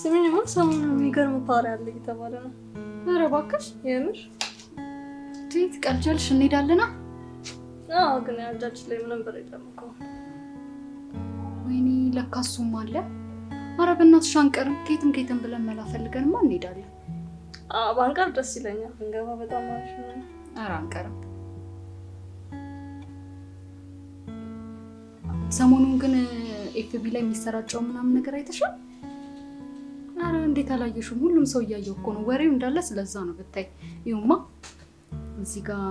ስሚኝማ ሰሞኑን የሚገርም ፓሪ አለ እየተባለ ነው። ኧረ እባክሽ የምር ትይት ቀልጃልሽ እንሄዳለና? አዎ ግን ያጃች ላይ ምንም ብር የለም እኮ። ወይኔ ለካ እሱም አለ። ኧረ በእናትሽ አንቀርም። ከየትም ብለን መላ ፈልገንማ እንሄዳለን። ባንቀር ደስ ይለኛል። እንገባ በጣም አሪፍ ነው። ኧረ አንቀርም። ሰሞኑን ግን ኤፍቢ ላይ የሚሰራጨው ምናምን ነገር አይተሻል? ኧረ እንዴት አላየሽውም? ሁሉም ሰው እያየው እኮ ነው። ወሬው እንዳለ ስለዛ ነው ብታይ። ይሁማ እዚህ ጋር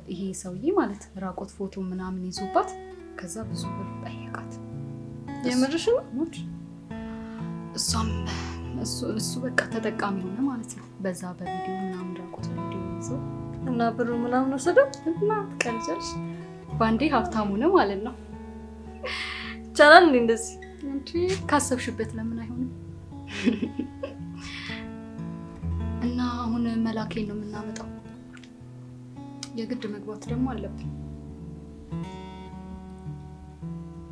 ይሄ ሰውዬ ማለት ራቆት ፎቶ ምናምን ይዞባት ከዛ ብዙ ብር ጠየቃት። የምርሽ ነው? እሷም እሱ በቃ ተጠቃሚ ሆነ ማለት ነው። በዛ በቪዲዮ ምናምን ራቆት ቪዲዮ ይዞ እና ብሩ ምናምን ወሰደው እና ቀልጃልሽ ባንዴ ሀብታም ሆነ ማለት ነው። ይቻላል እንዴ እንደዚህ? እንዴ ካሰብሽበት ለምን አይሆንም? እና አሁን መላኬን ነው የምናመጣው። የግድ መግባት ደግሞ አለብን።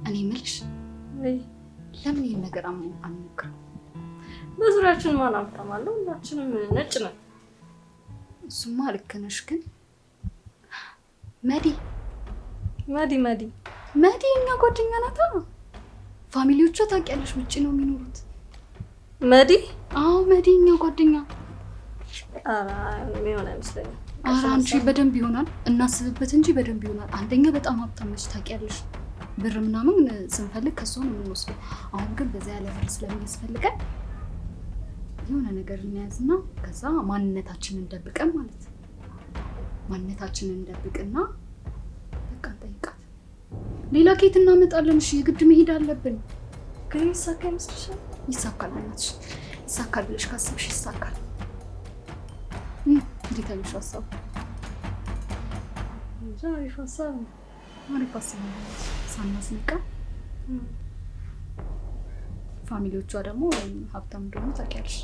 እኔ የምልሽ ለምን ይሄን ነገር አንሞክረው? በዙሪያችን ማን ሀብታም አለ? ሁላችንም ነጭ ነን። እሱማ ልክ ነሽ። ግን መዲ እኛ ጓደኛ ናታ። ፋሚሊዎቿ ታውቂያለሽ ውጭ ነው የሚኖሩት። መዲ? አዎ መዲ እኛ ጓደኛ። የሚሆን አይመስለኝም። አንቺ በደንብ ይሆናል። እናስብበት እንጂ በደንብ ይሆናል። አንደኛ በጣም ሀብታም ነች ታውቂያለሽ። ብር ምናምን ስንፈልግ ከሷ ነው የምንወስደው። አሁን ግን በዛ ያለ ብር ስለሚያስፈልገን የሆነ ነገር እናያዝና ከዛ ማንነታችንን እንደብቀን ማለት ነው። ማንነታችንን እንደብቅና በቃ እንጠይቃት። ሌላ ኬት እናመጣለን? እሺ የግድ መሄድ አለብን። ግን ይሳካ ይመስልሻል? ይሳካል። እናትሽ ይሳካል ብለሽ ካሰብሽ ይሳካል። እንዴት አየሽው ሀሳቡ? አሪፍ ሀሳብ ነው። አሪፍ ሀሳብ ነው። ሳናስነቃ ፋሚሊዎቿ ደግሞ ሀብታም እንደሆኑ ታውቂያለሽ።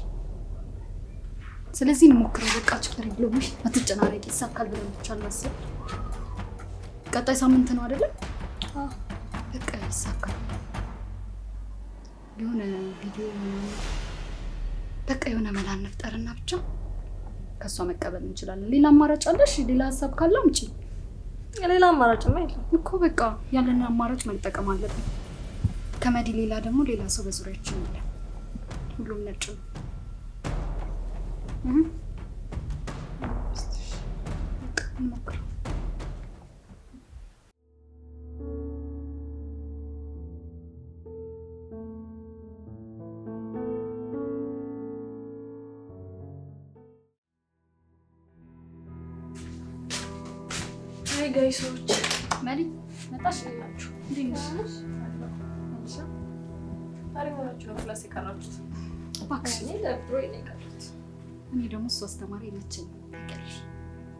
ስለዚህ እንሞክረው። በቃ ችግር የለውም። አትጨናነቂ። ይሳካል ብለን ብቻ እናስብ። ቀጣይ ሳምንት ነው አይደለም? በቃ ይሳካል። የሆነ ቪዲዮ በቃ የሆነ መላ እንፍጠርና ብቻ ከሷ መቀበል እንችላለን። ሌላ አማራጭ አለሽ? ሌላ ሀሳብ ካለ አምጪ። ሌላ አማራጭማ የለም እኮ። በቃ ያለን አማራጭ መጠቀም አለብን። ከመዲ ሌላ ደግሞ ሌላ ሰው በዙሪያችን አለ። ሁሉም ነጭ ነው። እንሞክረው። አይ ጋይሶች መዲ መጣሽ? ይላችሁ እንዴት ነሽ? ታሪክ ሆናችሁ ነው ክላስ የቀራችሁት? እባክሽ እኔ ለብሮኝ ነው የቀረሁት። እኔ ደግሞ እሱ አስተማሪ ነችኝ ታውቂያለሽ።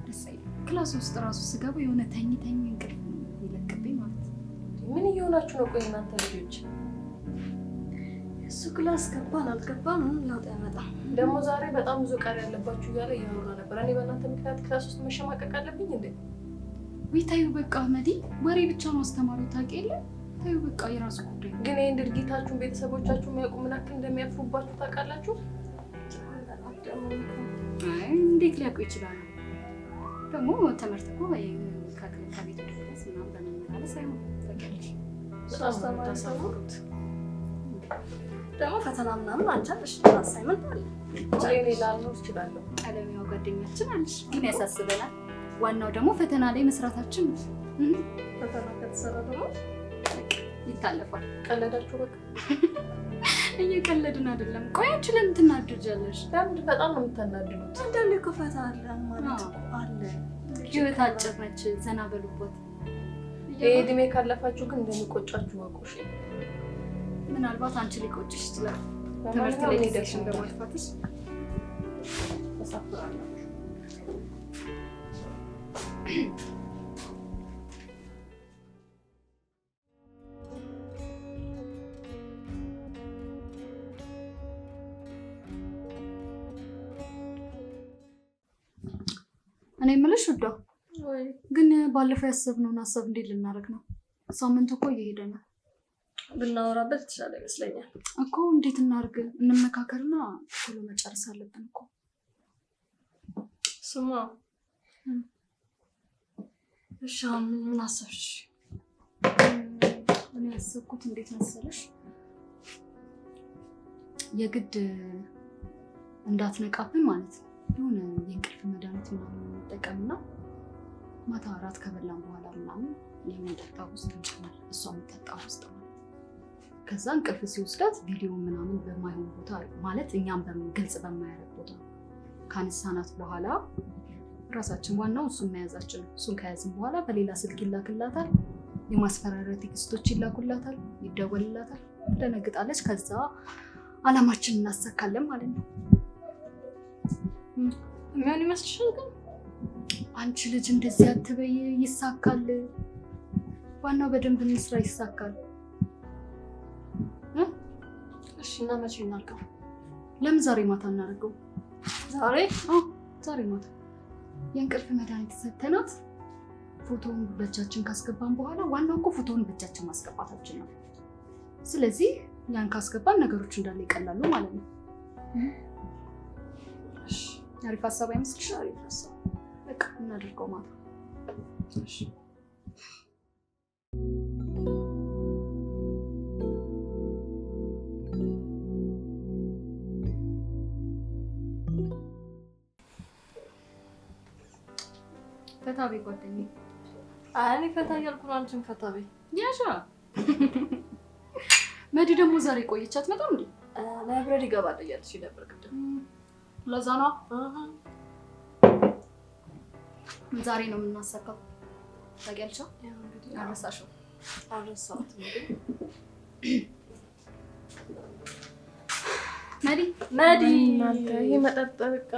ደስ አይልም። ክላስ ውስጥ ራሱ ስገባ የሆነ ተኝ እንቅልፍ ነው የሚለቅብኝ ማለት ነው። ምን እየሆናችሁ ነው? ቆይ እናንተ ልጆች እሱ ክላስ ገባን አልገባን ምን ለውጥ ያመጣል? ደግሞ ዛሬ በጣም ብዙ ቃል ያለባችሁ እያለ እያወራ ነበር። እኔ በእናንተ ምክንያት ክላስ ውስጥ መሸማቀቅ አለብኝ እንዴ? ወይ ታዩ በቃ መዲ፣ ወሬ ብቻ ነው አስተማሪው ታውቂ የለ። ታዩ በቃ የራሱ ጉዳይ። ግን ይሄን ድርጊታችሁን ቤተሰቦቻችሁ የሚያውቁ ምን ያክል እንደሚያፍሩባችሁ ታውቃላችሁ? አይ እንዴት ሊያውቁ ይችላሉ? ደግሞ ትምህርት እኮ ከቤት ወደ ክላስ ምናምን በመመላለስ አይሆንም ታውቂያለሽ። አስተማሪ ሰሩት ደግሞ ፈተና ምናምን አንቻለሽ። አሳይመንት አለ እኔ ላልነው እችላለሁ። ቀለሚያው ጓደኛችን አለሽ። ግን ያሳስበናል። ዋናው ደግሞ ፈተና ላይ መስራታችን ነው። ፈተና ከተሰራ ደግሞ ይታለፋል። ቀለዳችሁ በቃ። እየቀለድን አይደለም። ቆይ አንቺ ለምን ትናደጃለሽ? ለምን? በጣም ነው የምታናድዱት። አንዳንዴ እኮ ፈታ አለ ማለት አለ። ህይወት አጭር ነች። ዘና በሉበት። ይሄ እድሜ ካለፋችሁ ግን እንደሚቆጫችሁ ወቁሽ። ምናልባት አንቺ ሊቆጭሽ ይችላል። ትምህርት ላይ ሄደሽን በማጥፋትሽ ተሳፍራለሁ። እኔ የምልሽ ውዷ፣ ግን ባለፈው ያሰብነውን ሀሳብ እንዴት ልናደርግ ነው? ሳምንቱ እኮ እየሄደ ነው። ብናወራበት የተሻለ ይመስለኛል እኮ። እንዴት እናድርግ? እንመካከርና ቶሎ መጨረስ አለብን እኮ። ስማ እሺ ምን አሰብሽ? እኔ ያሰብኩት እንዴት መሰለሽ፣ የግድ እንዳትነቃብን ማለት ነው የሆነ የእንቅልፍ መድኃኒት ምናምን እንጠቀምና ማታ እራት ከበላን በኋላ ምናምን የምንጠጣው ውስጥ እንጨምር፣ እሷ የምትጠጣው ውስጥ ማለት ከዛ እንቅልፍ ሲወስዳት ቪዲዮ ምናምን በማይሆን ቦታ ማለት እኛም ግልጽ በማያደርግ ቦታ ካነሳናት በኋላ ራሳችን ዋናው እሱን መያዛችን ነው። እሱን ከያዝን በኋላ በሌላ ስልክ ይላክላታል፣ የማስፈራሪያ ቴክስቶች ይላኩላታል፣ ይደወልላታል፣ ትደነግጣለች። ከዛ አላማችንን እናሳካለን ማለት ነው። ምን ይመስልሻል ግን? አንቺ ልጅ እንደዚህ አትበይ፣ ይሳካል። ዋናው በደንብ እንስራ፣ ይሳካል። እሺ እና መቼ እናድርገው? ለምን ዛሬ ማታ እናደርገው? ዛሬ? አዎ ዛሬ ማታ የእንቅልፍ መድኃኒት ሰተናት ፎቶውን በእጃችን ካስገባን በኋላ ዋናው እኮ ፎቶውን በእጃችን ማስገባታችን ነው። ስለዚህ ያን ካስገባን ነገሮች እንዳለ ይቀላሉ ማለት ነው። እሺ አሪፍ ሀሳብ አይመስልሽ? አሪፍ ሀሳብ። በቃ እናደርገው ማታ። እሺ ፈታ ቤ ጓደኛዬ። እኔ ፈታ እያልኩ ነው፣ አንቺም ፈታ ቤ ያሻ። መዲ ደግሞ ዛሬ ቆየች አትመጣም እንዴ? ላይብረሪ እገባለሁ እያለች ነበር ቅድም። ለዛ ነው ዛሬ ነው የምናሳካው። ታውቂያለሽ? አልረሳሽም? አልረሳሁትም። መዲ እናንተ ይሄ መጠጥ በቃ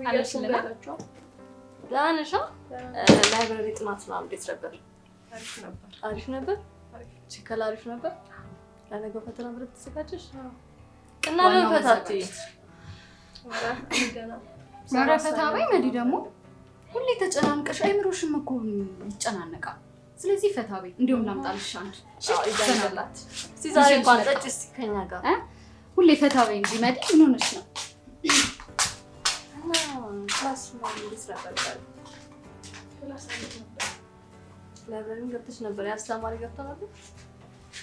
አለሽላችሁ ዳንሻ ላይብረሪ ጥናት ነው። እንዴት ነበር? አሪፍ ነበር። ሲከላ አሪፍ ነበር። ለነገው ፈተና ብረት ተዘጋጀሽ? እና ለፈታቲ ኧረ ፈታ በይ መዲ። ደግሞ ሁሌ ተጨናንቀሽ አይምሮሽም እኮ ይጨናነቃል። ስለዚህ ፈታ በይ። እንዲሁም ላምጣልሽ አንድ ይዘናላት። እስቲ ዛሬ እንኳን ጠጪ እስቲ ከኛ ጋር ሁሌ ፈታ በይ እንጂ መዲ። ምን ሆነሽ ነው? ክላስ ነው እንድትረጋጋል። ክላስ ነበር። ላይብረሪ ገብተሽ ነበር? ያስተማሪ ገብታ ነበር?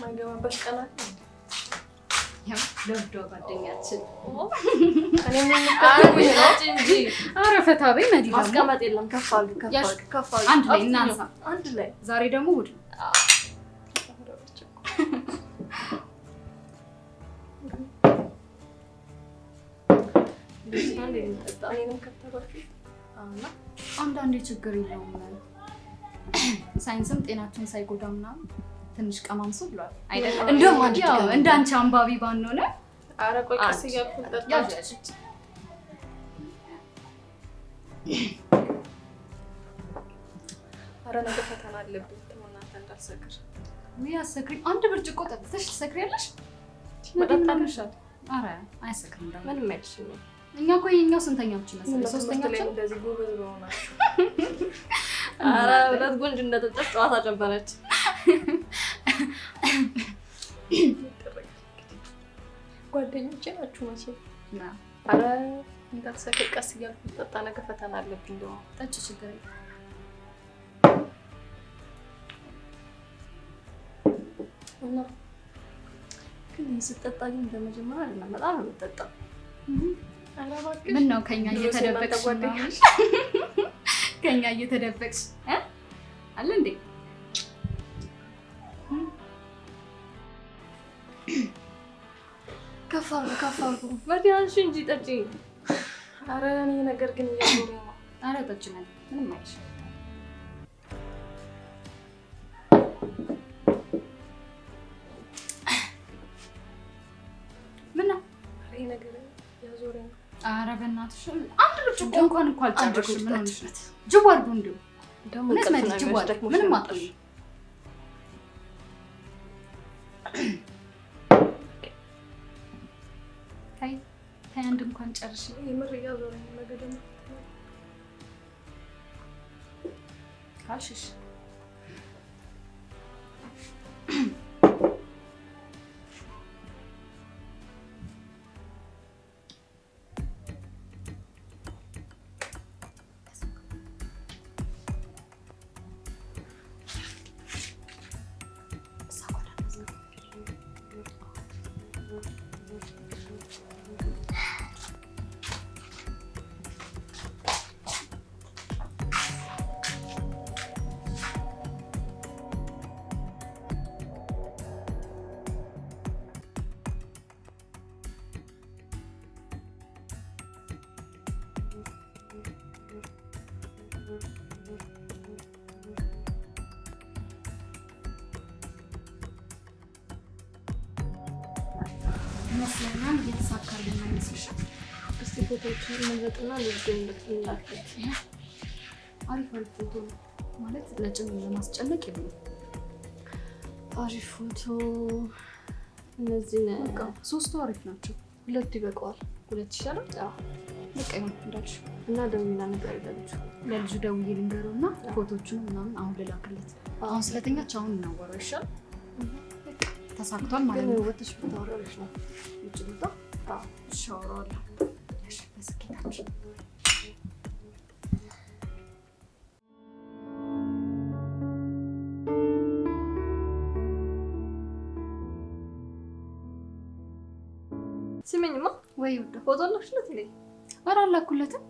ማይገባበት ቀናት ያው ለውዶ ጓደኛችን እኔ ምን ልቀጥል እንጂ። ኧረ ፈታ በይ መዲ። ማስቀመጥ የለም። ከፍ አድርግ ከፍ አድርግ። አንድ ላይ እናንሳ። አንድ ላይ ዛሬ ደግሞ ውድ አንዳንዴ ችግር የለውም። ሳይንስም ጤናችን ሳይጎዳ ምናምን ትንሽ ቀማምሱ ብሏል አይደል? እንደውም እንደ አንቺ አንባቢ ባንሆነ። ኧረ ቆይ ቀስ እያልኩ ልጠጣ። ኧረ ነገ ፈተና አለብኝ። እናንተ እንዳልሰክር። ወይ አሰክሪ። አንድ ብርጭቆ ጠጥተሽ ትሰክሪያለሽ? መጠጣልሻል። ኧረ አያሰክርም ደግሞ ምንም አይልሽም። እኛ እኮ የኛው ስንተኛዎች መሰለኝ? ሶስተኛዎች እንደዚህ ጎበዝ በሆናችሁ። ኧረ ሁለት ጉንጅ እንደጠጣች ጨዋታ ጨበረች። ጓደኞቼ ናችሁ መቼም። ኧረ እንዳልሰክር ቀስ እያልኩ ልጠጣ። ነገ ፈተና አለብኝ። ደግሞ ጠጪ፣ ችግር የለም። እና ግን ስጠጣ ግን እንደመጀመሪያ አይደለም፣ በጣም ነው የምጠጣው። ምን ነው ከኛ እየተደበቅሽ? ከኛ እየተደበቅሽ አለ እንዴ? ከፋሉ በዲያንሽ እንጂ ጠጪ። ኧረ እኔ ነገር ግን እያዞረኝ ነው። ኧረ ጠጪ ነው፣ ምንም አይልሽ። ምን ነው ይሄ ነገር ያዞረኝ ነው። ኧረ በእናትሽ አንድ ብርጭቆ እንኳን እኮ አልጨረስሽም። ምን ሆነሽ ነው? ጅብ አድርጎ እንዲሁ ደግሞ ምንም አጥሪ። ታይ አንድ እንኳን ጨርሽ። የምር እያዞረኝ ነው። ነገ ደግሞ ካልሽሽ መስለናል እየተሳካልን ነው የሚመስልሽ? እስቲ ፎቶዎችን እንመረጥና እንላክለት። አሪፍ ፎቶ ነው ማለት ለጭም ለማስጨነቅ ይሁን። አሪፍ ፎቶ እነዚህ በቃ ሶስቱ አሪፍ ናቸው። 2 ይበቃዋል። 2 ይሻላል? አዎ በቃ ይሁን እንዳልሽ። እና ደውዬና ነገር ለልጁ ደውዬ ልንገረውና ፎቶቹን ምናምን አሁን ልላክለት። አሁን ስለተኛች አሁን እናወራው ይሻል? ተሳክቷል ማለት ነው። ወጥሽ ብታወራለሽ ነው ውጭ ልውጣ? አዎ እሺ አወራዋለሁ። እሺ በስኬታችን ስሚኝማ ወይ ውድ ፎቶ አላክሽለት እንዴ? ኧረ አላኩለትም።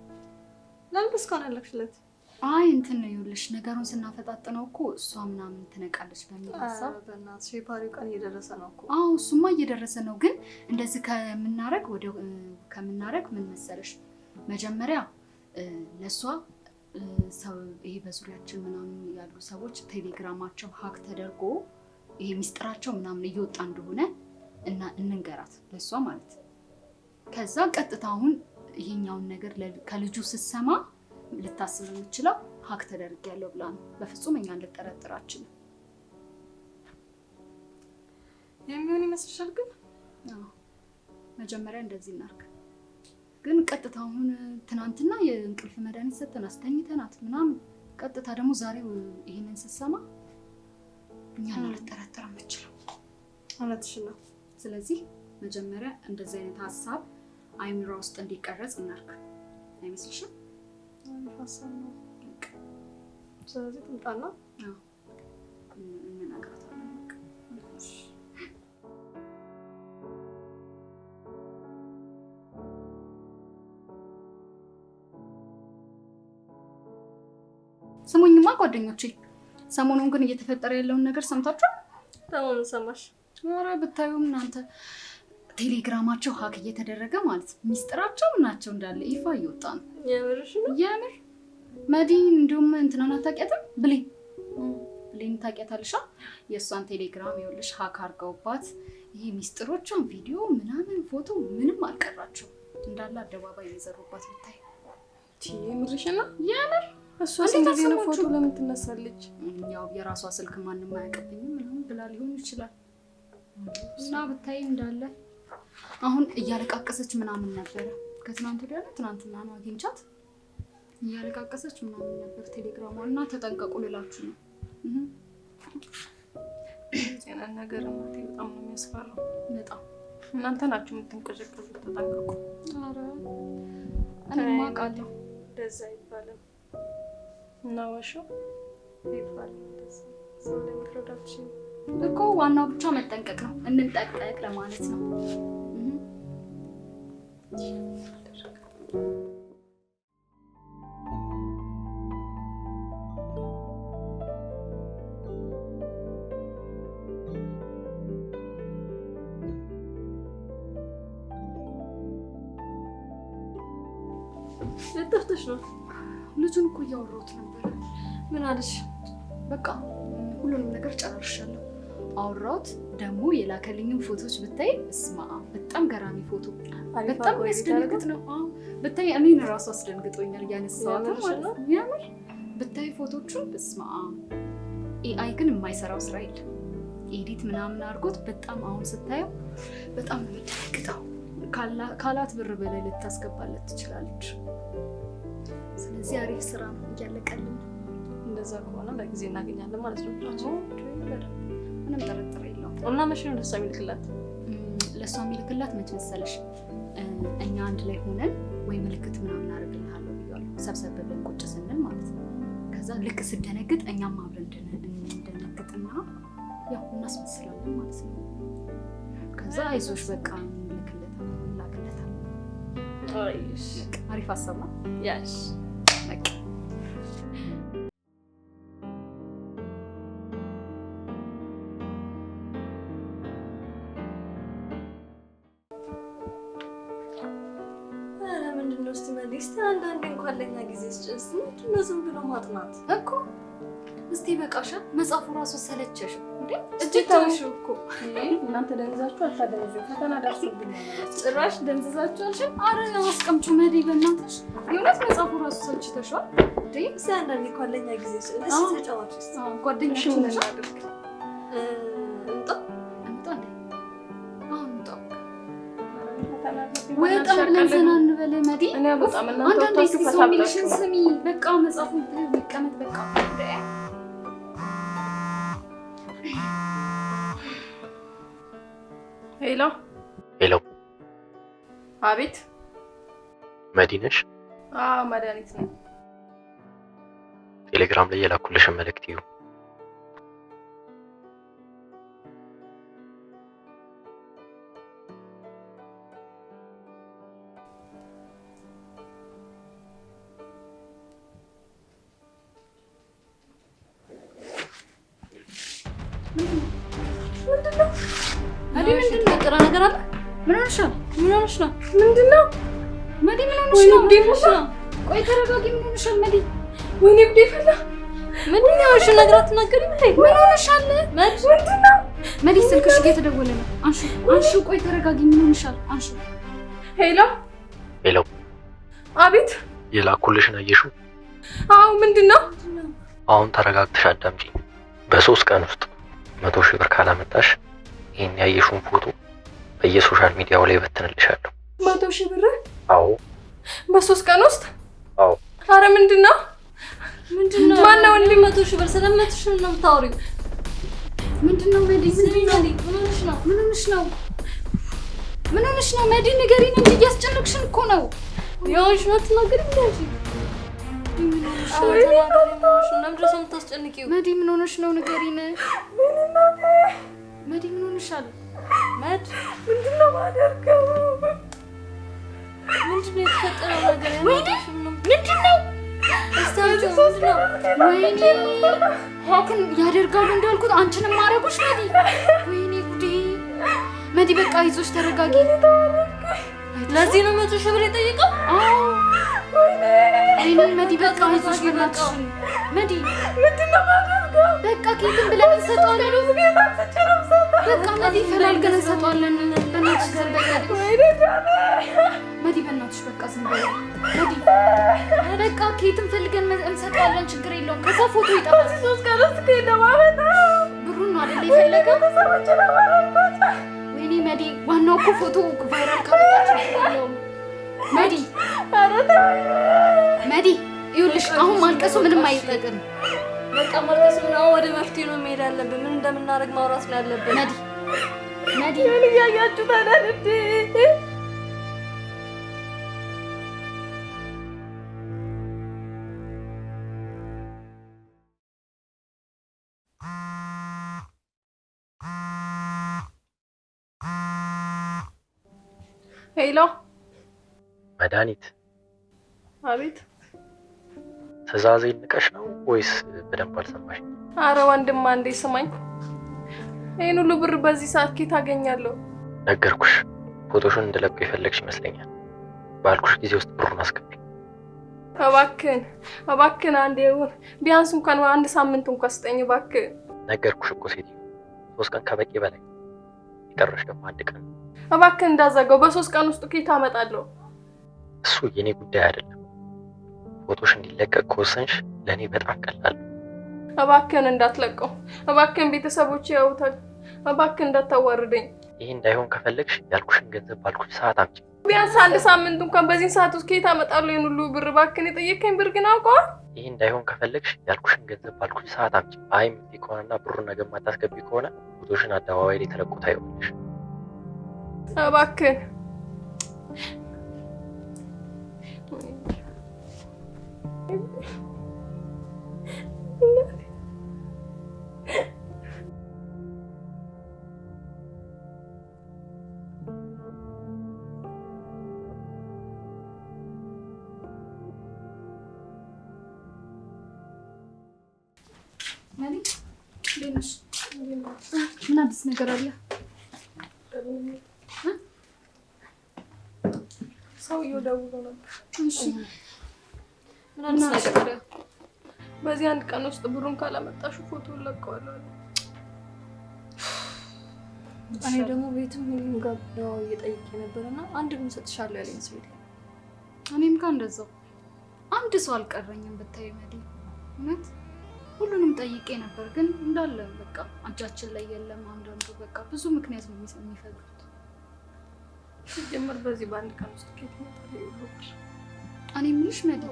ለምን እስካሁን አላክሽለት? አይ እንትን ነው ይኸውልሽ፣ ነገሩን ስናፈጣጥነው እኮ እሷ ምናምን ትነቃለች በሚል ሀሳብ። በእናትሽ የፓሪው ቀን እየደረሰ ነው እኮ። አዎ እሱማ እየደረሰ ነው፣ ግን እንደዚህ ከምናረግ ምን መሰለሽ፣ መጀመሪያ ለእሷ ሰው ይሄ በዙሪያችን ምናምን ያሉ ሰዎች ቴሌግራማቸው ሀክ ተደርጎ ይሄ ሚስጥራቸው ምናምን እየወጣ እንደሆነ እና እንንገራት ለእሷ ማለት። ከዛ ቀጥታ አሁን ይሄኛውን ነገር ከልጁ ስትሰማ ልታስብ የምችለው ሀክ ተደርጊያለሁ ብላ ነው። በፍጹም እኛን ልጠረጥራችንም የሚሆን ይመስልሻል? ግን መጀመሪያ እንደዚህ እናርግ። ግን ቀጥታ አሁን ትናንትና የእንቅልፍ መድኃኒት ሰጥተን አስተኝተናት ምናምን ቀጥታ ደግሞ ዛሬው ይሄንን ስትሰማ እኛን ልጠረጥር የምችለው። እውነትሽን ነው። ስለዚህ መጀመሪያ እንደዚህ አይነት ሀሳብ አይምሮ ውስጥ እንዲቀረጽ እናርግ። አይመስልሽም? ሀሳብ ነው። ስለዚህ ትምጣና እንነግራታለን። ስሙኝማ ጓደኞቼ፣ ሰሞኑን ግን እየተፈጠረ ያለውን ነገር ሰምታችሁ? ሰሞኑን ሰማሽ? ኧረ ብታዩም እናንተ ቴሌግራማቸው ሀክ እየተደረገ ማለት ሚስጥራቸው ናቸው እንዳለ ይፋ እየወጣ ነው። የምርሽ ነው? የምር መዲ እንዲሁም እንትናን አታውቂያትም? ብሌን ታውቂያታለሽ? የእሷን ቴሌግራም ይኸውልሽ ሀክ አድርገውባት ይሄ ሚስጥሮቿን ቪዲዮ ምናምን ፎቶ ምንም አልቀራቸው እንዳለ አደባባይ የዘሩባት ብታይ። የምርሽ ነው? የምር እሷ እንደዚህ ነው ፎቶ ለምን ትነሳለች? ያው የራሷ ስልክ ማንም አያውቅብኝም ምናምን ብላ ሊሆን ይችላል። እና ብታይ እንዳለ አሁን እያለቃቀሰች ምናምን ነበረ። ከትናንት ወዲያ ነው ትናንትና ነው አግኝቻት እያለቃቀሰች ምናምን ነበር ቴሌግራሟ። እና ተጠንቀቁ ልላችሁ ነው። ዜና ነገር እናቴ በጣም ነው የሚያስፈራው። በጣም እናንተ ናችሁ የምትንቀዠቀዡት። ተጠንቀቁ። ኧረ እኔማ አውቃለሁ። እንደዛ ይባላል እና ዋሻው ይባላል እንደዛ ሰው ለምትረዳችሁ እኮ ዋናው ብቻ መጠንቀቅ ነው። እንጠቅጠቅ ለማለት ነው። ለጥፍተሽ ነው? ልጁን እኮ እያወራሁት ነበር። ምን አለሽ? በቃ ሁሉንም ነገር ጨራርሻለሁ። አወራሁት። ደግሞ የላከልኝም ፎቶች ብታይ እስማ በጣም ገራሚ ፎቶ፣ በጣም የሚያስደነግጥ ነው። ብታይ እኔን እራሱ አስደንግጦኛል ያነሳኋት ማለት ነው። ያምር ብታይ ፎቶቹን እስማ ኤአይ ግን የማይሰራው ስራ የለም። ኤዲት ምናምን አድርጎት በጣም አሁን ስታየው በጣም ነው የሚደነግጠው። ካላት ብር በላይ ልታስገባለት ትችላለች። ስለዚህ አሪፍ ስራ ነው እያለቀልን። እንደዛ ከሆነ በጊዜ እናገኛለን ማለት ነው። ምንም ጥርጥር የለውም። እና መቼ ነው ለእሷ የሚልክላት? ለእሷ የሚልክላት መች መሰለሽ? እኛ አንድ ላይ ሆነን ወይ ምልክት ምናምን አደርግልሃለሁ ብያለሁ። ሰብሰብ ብለን ቁጭ ስንል ማለት ነው። ከዛ ልክ ስደነግጥ እኛም አብረን እንደነግጥና ያው እናስመስላለን ማለት ነው። ከዛ አይዞሽ በቃ እንላክለታለን። አሪፍ ሀሳብ ነው። ያሽ በቃ ምንድን ነው እስቲ መልስ አንዳንዴ እንኳን ለኛ ጊዜ ስጭስ ምንድነው ዝም ብሎ ማጥናት እኮ እስቲ በቃሻ መጽሐፉ ራሱ ሰለቸሽ እንዴ? እጅ ታውሹ እኮ እናንተ ደንዛችሁ አታደንዙ ፈተና ደርሶብኝ ጭራሽ ደንዝዛችኋል። አረ አስቀምጩ መዲ በእናትሽ የእውነት መጽሐፉ ራሱ ሰልችተሻል እንዴ? ሳንዳኒ እንኳን ለኛ ጊዜ ስጭስ ተጫዋችስ ጓደኛሽ ምን እናድርግ? እንጣ ወጣ ብለን ዘና እንበል መዲ። እኔ በጣም እናንተ አንዳንዴ ወጣችሁ ሲሶሚልሽን ስሚ በቃ መጽሐፉን ይቀመጥ በቃ። ሄሎ ሄሎ። አቤት። መዲ ነሽ? አዎ መድኃኒት ነኝ። ቴሌግራም ላይ የላኩልሽን መልእክት እዩ። ምንድነው? ጥራ ነገር አለ? ምን ሆነሽ ነው? ምንድነው? መዲ ምን ሆነሽ ነው? ቆይ ተረጋጊ። ምን ሆነሽ ነው መዲ? ወይኔ ጉዴ ፈላ። ምንድነው? እሺ ነገር አትናገሪም እንዴ? ምን ሆነሻል? ምንድነው? መዲ ስልክሽ እየተደወለ ነው። አንሹ። ቆይ ተረጋጊ። ምን ሆነሻል? አንሹ። ሄሎ ሄሎ። አቤት። የላኩልሽን አየሽው? አዎ ምንድነው? አሁን ተረጋግተሽ አዳምጪኝ። በ3 ቀን ውስጥ 100 ሺህ ብር ካላመጣሽ ይሄን ያየሽውን ፎቶ በየሶሻል ሚዲያው ላይ በትንልሻለሁ። 100 ሺህ ብር? አዎ። በ3 ቀን ውስጥ? አዎ። አረ ምንድነው? ማነው እንዴ 100 ሺህ ብር? ስለመቶ ሺህ ነው የምታወሪው? ምንድነው መዲ? ምን ሆነሽ ነው መዲ? ንገሪኝ እንጂ እያስጨነቅሽን እኮ ነው። ያውሽ ነው ትናገሪኝ እንጂ መዲ ምን ሆነሽ ነው? ንገሪኝ መዲ። ምን ሆነሻል? ምንድነው ማደርገው? ምንድነው የተፈጠረው ነገር? ምንድነው? ወይኔ ሀክን ያደርጋሉ እንዳልኩት አንቺንም ማረጉሽ መዲ። ወይኔ ጉዴ መዲ። በቃ ይዞሽ ተረጋጊ። ለዚህ ነው 100 ሺህ ብር የጠየቀው? አዎ ወይኔ መዲ በቃ ይዞሽ በእናትሽ መዲ። ምንድነው ማደርገው? በቃ ኬትን ብለን እንሰጠዋለን። በቃ መዲ ፈላልገን እንሰጠዋለን። በእናትሽ ዝም በይ መዲ። በእናትሽ በቃ ዝም በይ መዲ። በቃ ኬትን ፈልገን እንሰጠዋለን። ችግር የለውም። ከዛ ፎቶ ይጠፋል። 3 ቀን ውስጥ ከሄደ ማለት ነው። ብሩን ነው አይደል የፈለገው? ወይኔ መዲ ዋናው እኮ ፎቶ ቫይራል ካመጣች ነው መዲ። መዲ ይኸውልሽ አሁን ማልቀሱ ምንም አይጠቅም። በቃ ማልቀስ ነው። ወደ መፍትሄ ነው መሄድ ያለብን። ምን እንደምናደርግ ማውራት ነው ያለብን። መዲ ምን እያያችሁ ታዲያ እንዴ? ሄሎ መድኃኒት። አቤት። ትዕዛዜን ንቀሽ ነው ወይስ በደንብ አልሰማሽ? አረ ወንድም አንዴ ስማኝ። ይሄን ሁሉ ብር በዚህ ሰዓት ከየት አገኛለሁ? ነገርኩሽ። ፎቶሽን እንድለቀው የፈለግሽ ይመስለኛል። ባልኩሽ ጊዜ ውስጥ ብሩን አስገቢ። እባክህን አንዴ ይሁን። ቢያንስ እንኳን 1 ሳምንት እንኳን ስጠኝ እባክህ። ነገርኩሽ እኮ ሴትዮ፣ 3 ቀን ከበቂ በላይ። የቀረሽ ደግሞ 1 ቀን። እባክህን እንዳዘጋው። በ3 ቀን ውስጥ ከየት አመጣለሁ? እሱ የኔ ጉዳይ አይደለም። ፎቶሽ እንዲለቀቅ ከወሰንሽ ለኔ በጣም ቀላል። እባክህን እንዳትለቀው። እባክህን ቤተሰቦቼ ያውታል። እባክህን እንዳታዋርደኝ። ይሄ እንዳይሆን ከፈለግሽ ያልኩሽን ገንዘብ ባልኩሽ ሰዓት አምጪ። ቢያንስ 1 ሳምንት እንኳን በዚህ ሰዓት ውስጥ ከየት አመጣለሁ ይሄን ሁሉ ብር? እባክህን የጠየቀኝ ብር ግን አውቀዋል። ይሄ እንዳይሆን ከፈለግሽ ያልኩሽን ገንዘብ ባልኩሽ ሰዓት አምጪ። አይ ምትይ ከሆነና ብሩን ነገ ማታስገቢ ከሆነ ፎቶሽን አደባባይ ላይ ተለቁታ ይሆንልሽ። እባክህን ምን አዲስ ነገር አለ? ሰውዬው ደውሎ ነበር። እሺ ምን አስነገረ? በዚህ አንድ ቀን ውስጥ ብሩን ካላመጣሽ ፎቶውን ለቀዋለሁ። እኔ ደግሞ ቤትም ሁሉም ጋር ነው እየጠየቄ ነበርና አንድ ምን ሰጥሻለሁ ያለኝ ሰው የለም። እኔም ጋር እንደዛው አንድ ሰው አልቀረኝም ብታይ መዲ። እውነት ሁሉንም ጠይቄ ነበር ግን እንዳለ በቃ እጃችን ላይ የለም። አንዳንዱ በቃ ብዙ ምክንያት ነው የሚፈጥሩት። ሲጀመር በዚህ በአንድ ቀን ውስጥ ከየት ይመጣል ይሉሽ? እኔ የምልሽ መዲ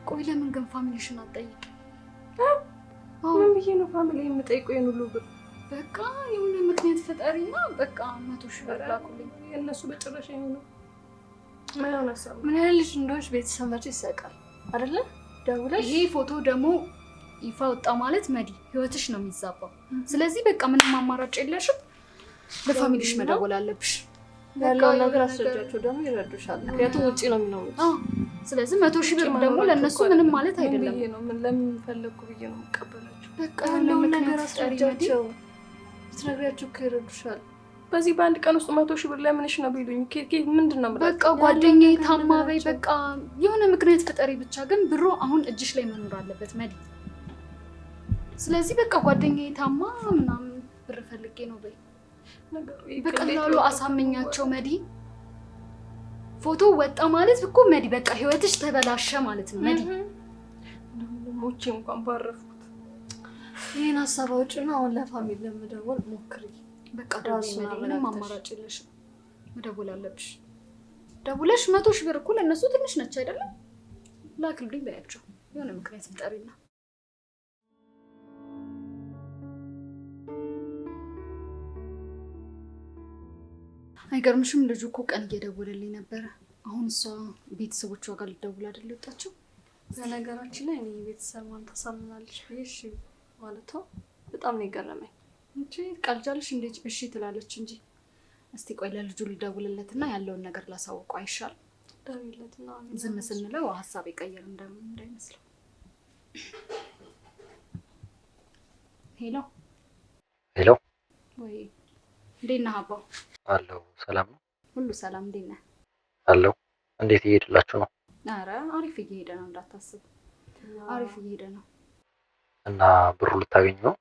ቆይ ለምን ግን ፋሚሊሽን አትጠይቂ? ምን ብዬ ነው ፋሚሊ የምጠይቀው? ይሄን ሁሉ ብር በቃ የሆነ ምክንያት ፈጣሪና በቃ 100 ሺህ ብር ላኩልኝ። የእነሱ በጭራሽ ነው። ምን አነሳው? ምን ያህል ልጅ እንደሆነች ቤተሰብ መቼ ይሰቃል አይደለ? ደውለሽ ይሄ ፎቶ ደግሞ ይፋ ወጣ ማለት መዲ ህይወትሽ ነው የሚዛባው። ስለዚህ በቃ ምንም አማራጭ የለሽም። ለፋሚሊሽ መደወል አለብሽ። ያለው ነገር አስረጃቸው ደግሞ ይረዱሻል። ምክንያቱም ውጪ ነው የሚኖሩት። ስለዚህ 100 ሺህ ብር ደግሞ ለነሱ ምንም ማለት አይደለም። ብዬ ነው ምን ለምን ፈለኩ ብዬ ነው የምቀበላቸው። በቃ ያለው ነገር አስረጃቸው። ትነግሪያቸው ይረዱሻል። በዚህ በአንድ ቀን ውስጥ 100 ሺህ ብር ለምንሽ ነው ቢሉኝ ምንድነው ማለት? በቃ ጓደኛዬ ታማ በይ በቃ የሆነ ምክንያት ፍጠሪ ብቻ ግን ብሩ አሁን እጅሽ ላይ መኖር አለበት መዲ። ስለዚህ በቃ ጓደኛዬ ታማ ምናምን ብር ፈልጌ ነው በይ። በቀላሉ አሳመኛቸው መዲ። ፎቶ ወጣ ማለት እኮ መዲ በቃ ህይወትሽ ተበላሸ ማለት ነው መዲ። ሞቼ እንኳን ባረፍኩት። ይሄን ሀሳብ አውጪና አሁን ለፋሚሊ ለመደወል ሞክሪ። በቃ ደውለሽ ምንም አማራጭ የለሽም። መደወል አለብሽ። ደውለሽ 100 ሺህ ብር እኮ ለእነሱ ትንሽ ነች አይደለም? ላክልኝ በያቸው የሆነ ምክንያት ፍጠሪና። አይገርምሽም? ልጁ እኮ ቀን እየደወለልኝ ነበረ። አሁን እሷ ቤተሰቦቿ ጋር ልደውል አይደል የወጣችው? በነገራችን ላይ እኔ ቤተሰብ ማን ታሳምናለች ብዬሽ ማለት ነው በጣም ነው የገረመኝ። እንጂ ቃልጃለሽ እንዴት እሺ ትላለች እንጂ። እስቲ ቆይ ለልጁ ልደውልለትና ያለውን ነገር ላሳውቀው አይሻል? ደውልለትና ዝም ስንለው ሀሳብ ይቀየር እንዳይመስለው። ሄሎ ሄሎ። ወይ እንዴት ነህ አባው? አለሁ። ሰላም ነው? ሁሉ ሰላም። እንዴት ነህ? አለሁ። እንዴት እየሄድላችሁ ነው? ኧረ አሪፍ እየሄደ ነው፣ እንዳታስብ አሪፍ እየሄደ ነው። እና ብሩ ልታገኙ ነው?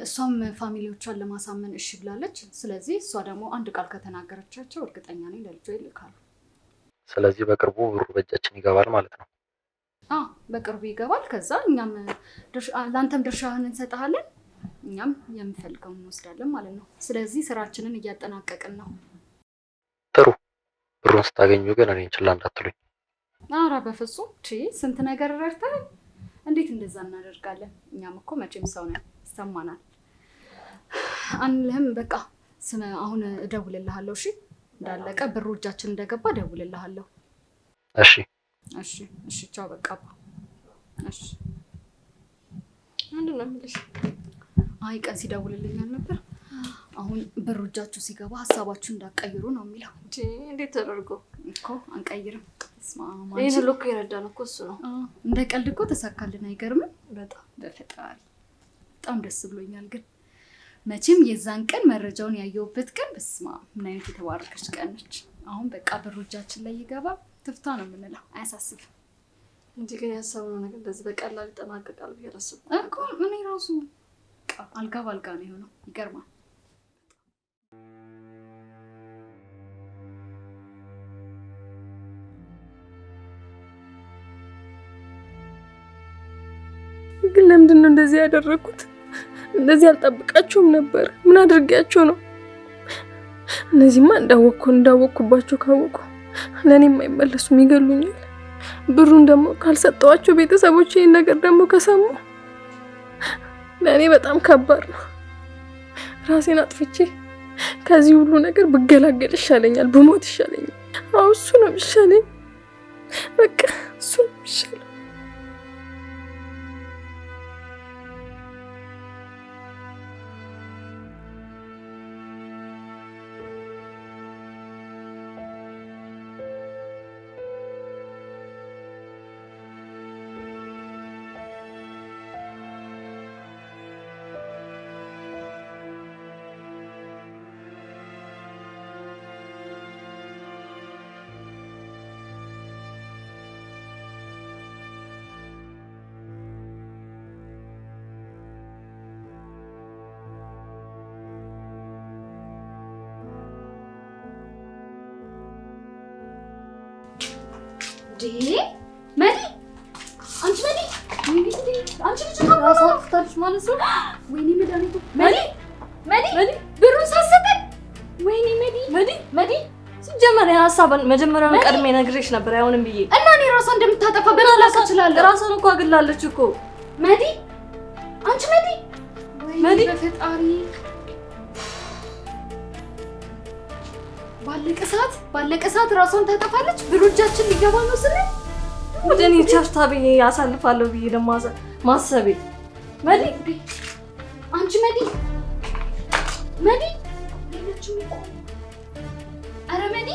እሷም ፋሚሊዎቿን ለማሳመን እሺ ብላለች። ስለዚህ እሷ ደግሞ አንድ ቃል ከተናገረቻቸው እርግጠኛ ነኝ ለልጇ ይልካሉ። ስለዚህ በቅርቡ ብሩ በእጃችን ይገባል ማለት ነው? በቅርቡ ይገባል። ከዛ እኛም ለአንተም ድርሻህን እንሰጥሃለን፣ እኛም የምፈልገውን እንወስዳለን ማለት ነው። ስለዚህ ስራችንን እያጠናቀቅን ነው። ጥሩ። ብሩን ስታገኙ ግን እኔን ችላ እንዳትሉኝ። ኧረ በፍጹም ስንት ነገር ረድተናል። እንዴት እንደዛ እናደርጋለን? እኛም እኮ መቼም ሰው ነን፣ ይሰማናል። አንልህም በቃ አሁን እደውልልሃለሁ። እሺ እንዳለቀ ብሩ እጃችን እንደገባ እደውልልሃለሁ። እሺ እሺ እሺ። ቻው በቃ። እሺ ምንድን ነው የምልሽ? አይ ቀን ሲደውልልኛል ነበር። አሁን ብሩ እጃችሁ ሲገባ ሀሳባችሁ እንዳትቀይሩ ነው የሚለው። እንዴት ተደርጎ እኮ አንቀይርም። ይሄን ሁሉ እኮ የረዳን እኮ እሱ ነው። እንደ ቀልድ እኮ ተሳካልን። አይገርምም? በጣም በፈጣሪ በጣም ደስ ብሎኛል። ግን መቼም የዛን ቀን መረጃውን ያየሁበት ቀን በስማ ምን አይነት የተባረከች ቀን ነች። አሁን በቃ ብሩ እጃችን ላይ ይገባ ትፍታ ነው የምንለው። አያሳስብም እንጂ ግን ያሰብነው ነገር እንደዚህ በቀላሉ ይጠናቀቃል ብዬ አላሰብኩም እኮ። እኔ ራሱ አልጋ ባልጋ ነው የሆነው። ይገርማል። ግን ለምንድን ነው እንደዚህ ያደረኩት? እንደዚህ አልጠብቃቸውም ነበር። ምን አድርጌያቸው ነው? እነዚህማ እንዳወቅኩባቸው ካወቁ ለእኔም አይመለሱም፣ ይገሉኛል። ብሩን ደግሞ ካልሰጠዋቸው ቤተሰቦች ይህን ነገር ደግሞ ከሰሙ ለእኔ በጣም ከባድ ነው። ራሴን አጥፍቼ ከዚህ ሁሉ ነገር ብገላገል ይሻለኛል፣ ብሞት ይሻለኛል። አዎ እሱ ነው የሚሻለኝ። በቃ እሱ ነው የሚሻለኝ። መዲ አንቺ መዲ አንቺ ልጅ ታውቃለሽ ማለት ነው። ወይኔ መድኃኒቱ መዲ ብሩን ሳሰጠን። ወይኔ መዲ ሲጀመር ሀሳብን መጀመሪያውን ቀድሜ ነግሬሽ ነበር አይሆንም ብዬ እና እኔ ራሷ እንደምታጠፋ በላላካ እችላለሁ። ራሷን እኮ አግላለች እኮ መዲ አንቺ መዲ በፈጣሪ ባለቀ ሰዓት ራሷን ታጠፋለች። ብሩ እጃችን ሊገባ ነው ስንል ወደ እኔ ቸርታ ብዬ አሳልፋለሁ ብዬ ደግሞ ማሰቤ መዲ አንቺ መዲ ሌሎችም ኧረ መዲ